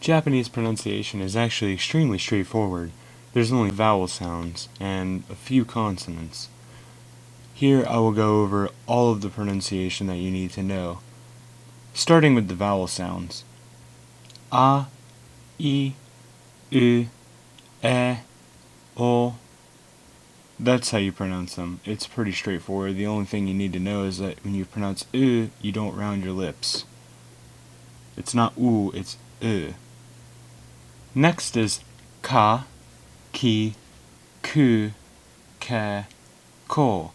Japanese pronunciation is actually extremely straightforward. There's only vowel sounds and a few consonants. Here I will go over all of the pronunciation that you need to know, starting with the vowel sounds. A, I, U, E, O. That's how you pronounce them. It's pretty straightforward. The only thing you need to know is that when you pronounce U, you don't round your lips. It's not U, it's U. Next is Ka, Ki, Ku, Ke, Ko.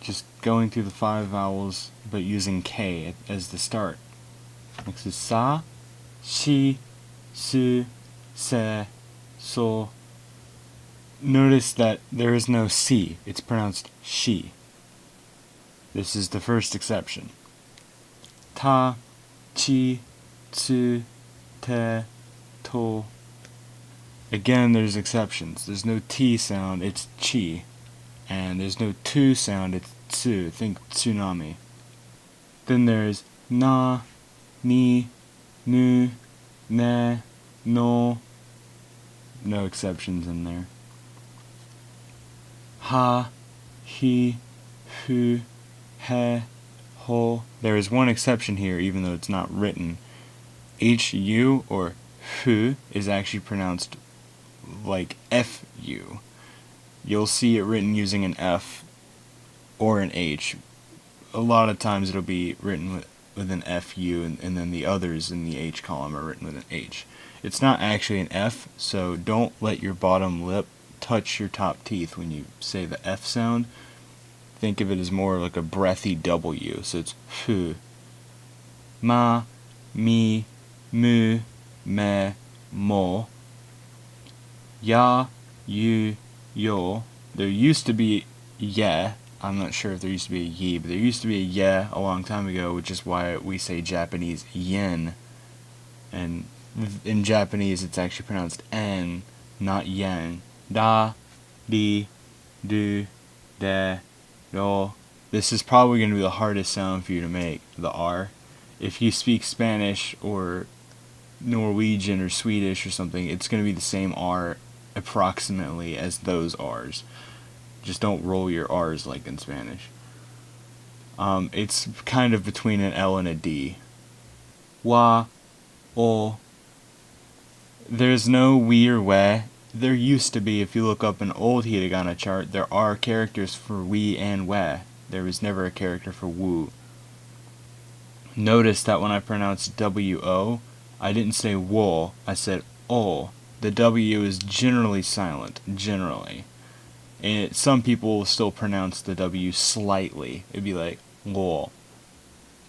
Just going through the 5 vowels, but using K as the start. Next is Sa, Shi, Su, Se, So. Notice that there is no C, it's pronounced Shi. This is the first exception. Ta, Chi, Tsu, Te, To. Again, there's exceptions. There's no T sound, it's Chi. And there's no Tu sound, it's Tsu. Think tsunami. Then there's Na, Ni, Nu, Ne, No. No exceptions in there. Ha, Hi, Hu, He, Ho. There is one exception here, even though it's not written. Hu or Hu is actually pronounced like Fu. You'll see it written using an F or an H. A lot of times it'll be written with an Fu, and then the others in the H column are written with an H. It's not actually an F, so don't let your bottom lip touch your top teeth when you say the F sound. Think of it as more like a breathy W, so it's Fu. Ma, Mi, Mu, Me, Mo. Ya, Yu, Yo. There used to be Ye. I'm not sure if there used to be a Yi, but there used to be a Ye a long time ago, which is why we say Japanese Yen. And in Japanese it's actually pronounced En, not Yen. Da, Di, Du, De, Do. This is probably going to be the hardest sound for you to make, the R. If you speak Spanish or Norwegian or Swedish or something, it's going to be the same R approximately as those R's. Just don't roll your R's like in Spanish. It's kind of between an L and a D. Wa, O. There's no we or we. There used to be. If you look up an old hiragana chart, there are characters for we and we. There was never a character for wu. Notice that when I pronounced W-O, I didn't say wo, I said o. The W is generally silent, generally. And some people will still pronounce the W slightly. It'd be like wo,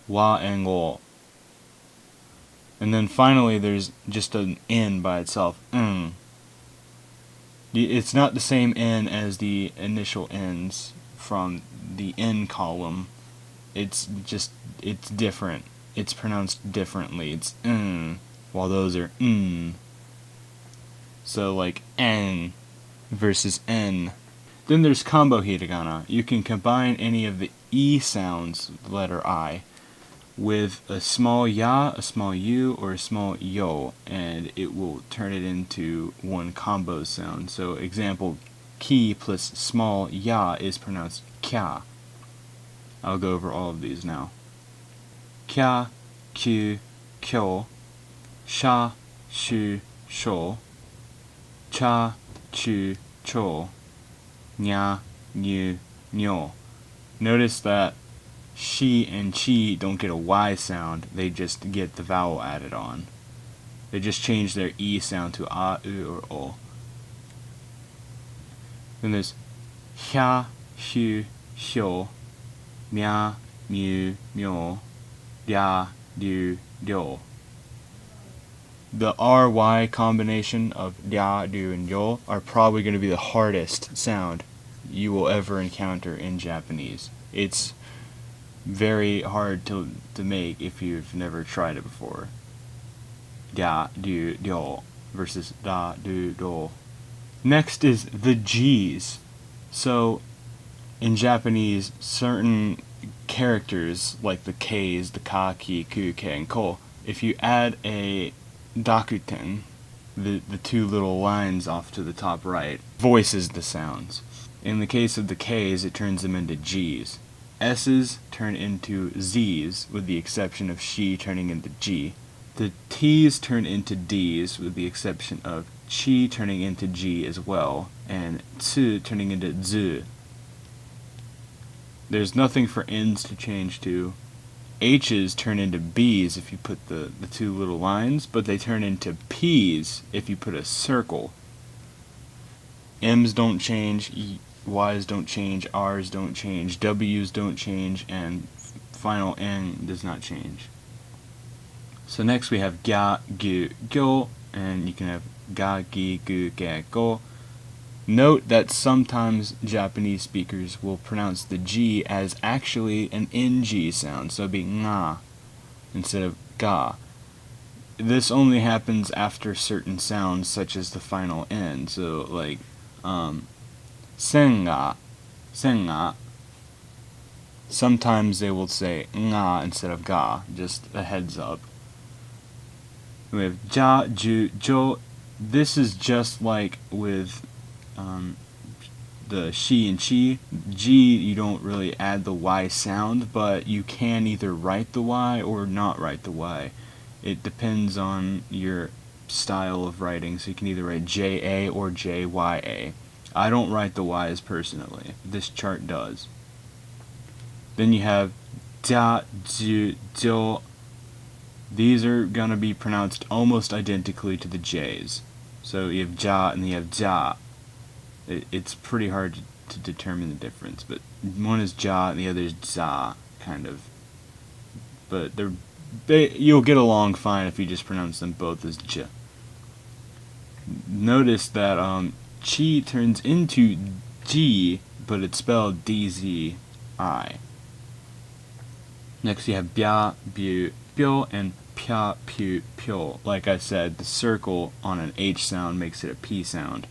wa and wo. And then finally there's just an N by itself, It's not the same N as the initial N's from the N column. It's different. It's pronounced differently. It's while those are So like N versus N. Then there's combo hiragana. You can combine any of the E sounds, the letter I, with a small ya, a small u, or a small yo, and it will turn it into one combo sound. So example, ki plus small ya is pronounced kya. I'll go over all of these now. Kya, kyu, kyo, sha, shu, sho, cha, chu, cho, nya, nyu, nyo. Notice that she and chi don't get a Y sound, they just get the vowel added on. They just change their E sound to A, U, or O. Then there's hya, hyu, hyo, mya, mu, myo, rya, ryu, ryo. The R-Y combination of rya, ryu, and yo are probably going to be the hardest sound you will ever encounter in Japanese. It's very hard to make if you've never tried it before. Da, du, do versus da, du, do. Next is the G's. So in Japanese, certain characters like the K's, the ka, ki, ku, ke, and ko, if you add a dakuten, the two little lines off to the top right, voices the sounds. In the case of the K's, it turns them into G's. S's turn into Z's, with the exception of she turning into G. The T's turn into D's, with the exception of chi turning into G as well, and tsu turning into z. There's nothing for N's to change to. H's turn into B's if you put the two little lines, but they turn into P's if you put a circle. M's don't change, Y's don't change, R's don't change, W's don't change, and final N does not change. So next we have ga, gu, gyo, and you can have ga, gi, gu, ga, go. Note that sometimes Japanese speakers will pronounce the G as actually an NG sound, so it'd be nga instead of ga. This only happens after certain sounds, such as the final N. So like senga, senga. Sometimes they will say nga instead of ga, just a heads up. We have ja, ju, jo. This is just like with the she and chi. G, you don't really add the Y sound, but you can either write the Y or not write the Y. It depends on your style of writing, so you can either write J-A or J-Y-A. I don't write the Y's personally. This chart does. Then you have ja, ju, jo. These are going to be pronounced almost identically to the J's. So you have ja and you have ja. It's pretty hard to determine the difference, but one is ja and the other is za, kind of. But you'll get along fine if you just pronounce them both as j. Notice that chi turns into G, but it's spelled D-Z-I. Next you have bya, bu, byo, and pya, pu, pyo. Like I said, the circle on an H sound makes it a P sound.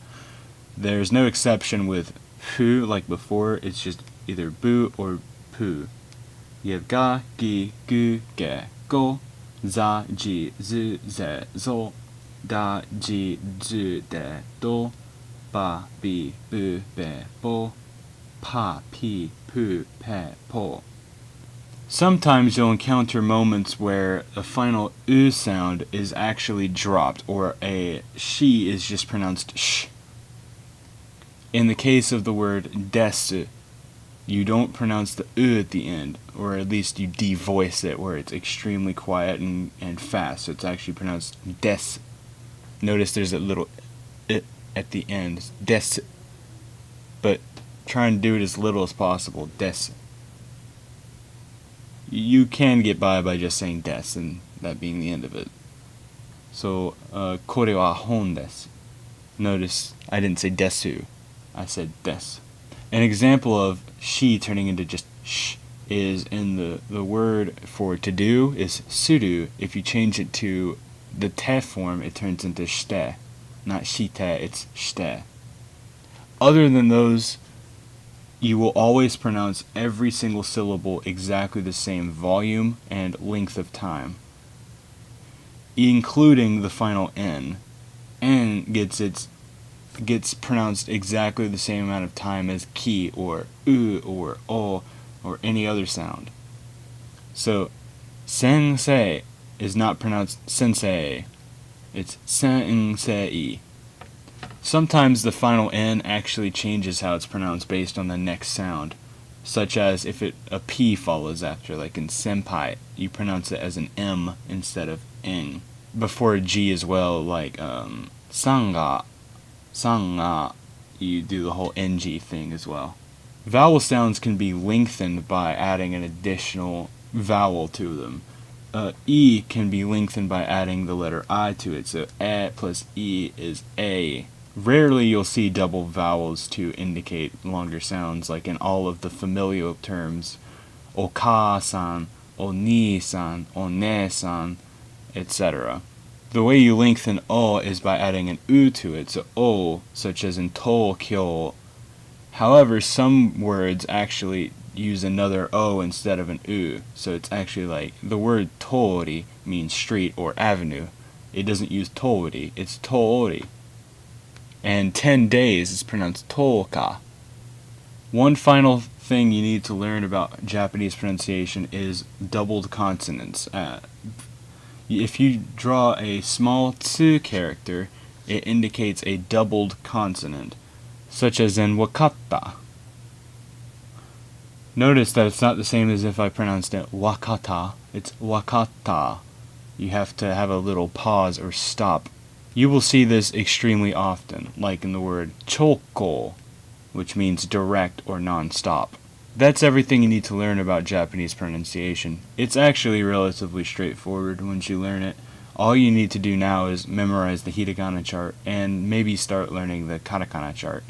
There's no exception with fu, like before. It's just either bu or pu. You have ga, gi, gu, ge, go, za, ji, zu, ze, zo, da, ji, zu, de, do, ba, bi, bu, be, bo, pa, pi, pu, pe, po. Sometimes you'll encounter moments where a final U sound is actually dropped, or a she is just pronounced sh. In the case of the word desu, you don't pronounce the U at the end, or at least you devoice it where it's extremely quiet and fast, so it's actually pronounced des. Notice there's a little I at the end, des. But try and do it as little as possible, des. You can get by just saying des, and that being the end of it. So, kore wa hon desu. Notice I didn't say desu, I said des. An example of she turning into just sh is in the word for to do is suru. If you change it to the te form, it turns into shite. Not shite, it's shite. Other than those, you will always pronounce every single syllable exactly the same volume and length of time, including the final N. N gets pronounced exactly the same amount of time as ki or u or o or any other sound. So sensei is not pronounced sensei, it's sensei. Sometimes the final N actually changes how it's pronounced based on the next sound, such as if a P follows after, like in senpai, you pronounce it as an M instead of ing. Before a G as well, like sanga, you do the whole NG thing as well. Vowel sounds can be lengthened by adding an additional vowel to them. E can be lengthened by adding the letter I to it, so E plus E is A. Rarely you'll see double vowels to indicate longer sounds, like in all of the familial terms, oka-san, oni-san, one-san, etc. The way you lengthen O is by adding an U to it, so O, such as in Tokyo. However, some words actually use another O instead of an U, so it's actually like the word tori means street or avenue, it doesn't use toori, it's toori. And 10 days is pronounced toka. One final thing you need to learn about Japanese pronunciation is doubled consonants. If you draw a small tsu character, it indicates a doubled consonant, such as in wakatta. Notice that it's not the same as if I pronounced it wakata, it's wakatta. You have to have a little pause or stop. You will see this extremely often, like in the word choko, which means direct or non-stop. That's everything you need to learn about Japanese pronunciation. It's actually relatively straightforward once you learn it. All you need to do now is memorize the hiragana chart and maybe start learning the katakana chart.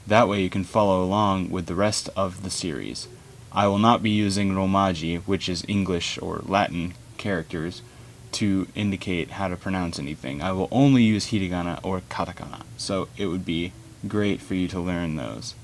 That way you can follow along with the rest of the series. I will not be using romaji, which is English or Latin characters, to indicate how to pronounce anything. I will only use hiragana or katakana, so it would be great for you to learn those.